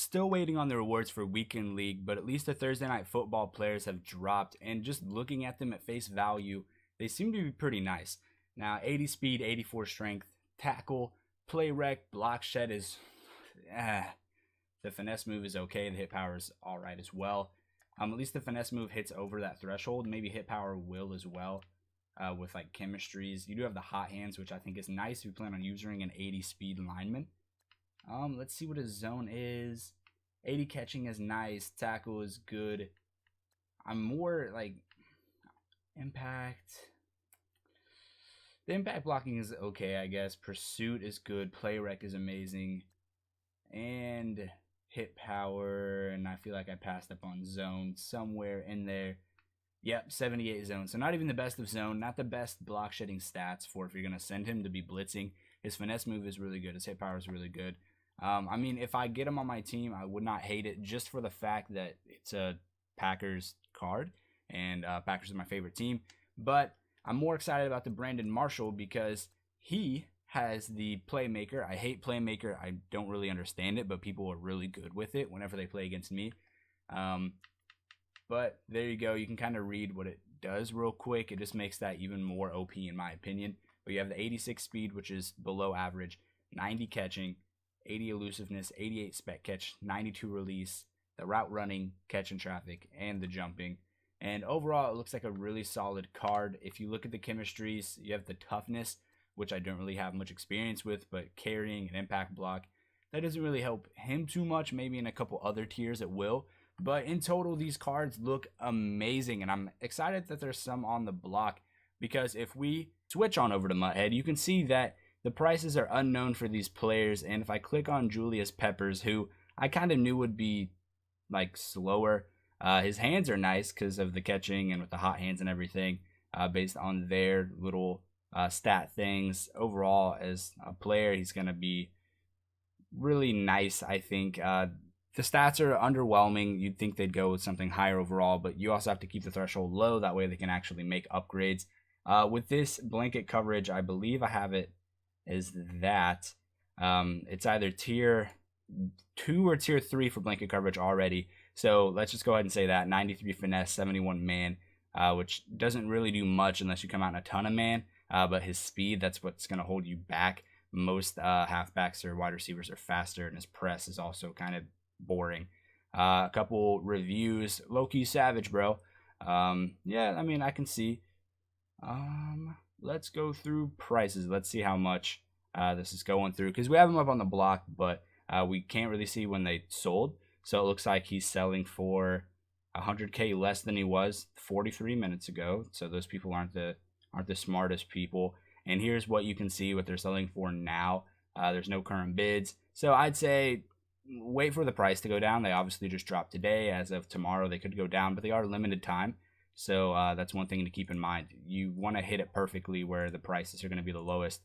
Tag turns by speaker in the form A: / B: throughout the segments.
A: still waiting on the rewards for Weekend League, but at least the Thursday Night Football players have dropped, and just looking at them at face value, they seem to be pretty nice. Now, 80 speed, 84 strength, tackle, play rec, block shed is... The finesse move is okay. The hit power is all right as well. At least the finesse move hits over that threshold. Maybe hit power will as well with like chemistries. You do have the hot hands, which I think is nice if you plan on using an 80 speed lineman. Let's see what his zone is. 80 catching is nice. Tackle is good. I'm more like impact. The impact blocking is okay, I guess. Pursuit is good. Play rec is amazing. And hit power, and I feel like I passed up on zone somewhere in there. Yep, 78 zone. So not even the best of zone, not the best block shedding stats for if you're going to send him to be blitzing. His finesse move is really good. His hit power is really good. I mean, if I get him on my team, I would not hate it just for the fact that it's a Packers card, and Packers is my favorite team. But I'm more excited about the Brandon Marshall because he has the playmaker. I hate playmaker. I don't really understand it, but people are really good with it whenever they play against me. But there you go. You can kind of read what it does real quick. It just makes that even more OP in my opinion. But you have the 86 speed, which is below average, 90 catching, 80 elusiveness, 88 spec catch, 92 release, the route running, catch in traffic, and the jumping. And overall, it looks like a really solid card. If you look at the chemistries, you have the toughness, which I don't really have much experience with, but carrying an impact block, that doesn't really help him too much. Maybe in a couple other tiers it will. But in total, these cards look amazing, and I'm excited that there's some on the block, because if we switch on over to Mutthead, you can see that the prices are unknown for these players. And if I click on Julius Peppers, who I kind of knew would be like slower, his hands are nice because of the catching and with the hot hands and everything, based on their little stat things. Overall, as a player, he's going to be really nice, I think. The stats are underwhelming. You'd think they'd go with something higher overall, but you also have to keep the threshold low. That way they can actually make upgrades. With this blanket coverage, I believe I have it as that. It's either tier 2 or tier 3 for blanket coverage already. So let's just go ahead and say that. 93 finesse, 71 man, which doesn't really do much unless you come out in a ton of man. But his speed, that's what's going to hold you back. Most halfbacks or wide receivers are faster, and his press is also kind of boring. A couple reviews. Low-key savage, bro. Yeah, I mean, I can see. Let's go through prices. Let's see how much this is going through, because we have him up on the block, but we can't really see when they sold. So it looks like he's selling for 100K less than he was 43 minutes ago. So those people aren't the smartest people. And here's what you can see what they're selling for now. There's no current bids. So I'd say wait for the price to go down. They obviously just dropped today. As of tomorrow, they could go down, but they are limited time. So that's one thing to keep in mind. You want to hit it perfectly where the prices are going to be the lowest.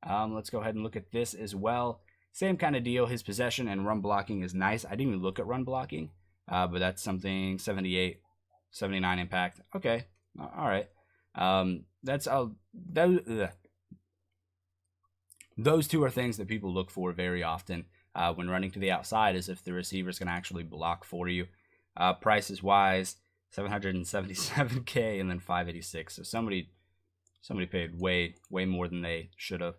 A: Let's go ahead and look at this as well. Same kind of deal. His possession and run blocking is nice. I didn't even look at run blocking, but that's something 78, 79 impact. Okay, all right. Those two are things that people look for very often when running to the outside, is if the receiver is going to actually block for you. Prices wise, 777K and then 586. So somebody paid way more than they should have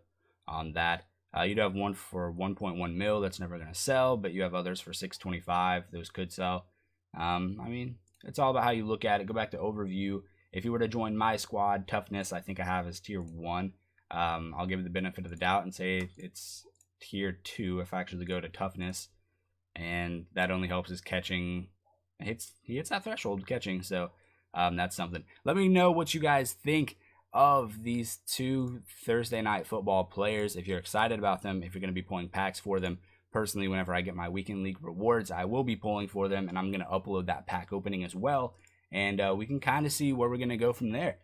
A: on that. You'd have one for 1.1 mil. That's never going to sell, but you have others for 625. Those could sell. I mean, it's all about how you look at it. Go back to overview. If you were to join my squad, toughness, I think I have as tier 1. I'll give it the benefit of the doubt and say it's tier 2 if I actually go to toughness. And that only helps his catching. He hits that threshold catching, so that's something. Let me know what you guys think of these two Thursday Night Football players. If you're excited about them, if you're going to be pulling packs for them. Personally, whenever I get my Weekend League rewards, I will be pulling for them, and I'm going to upload that pack opening as well. And we can kind of see where we're going to go from there.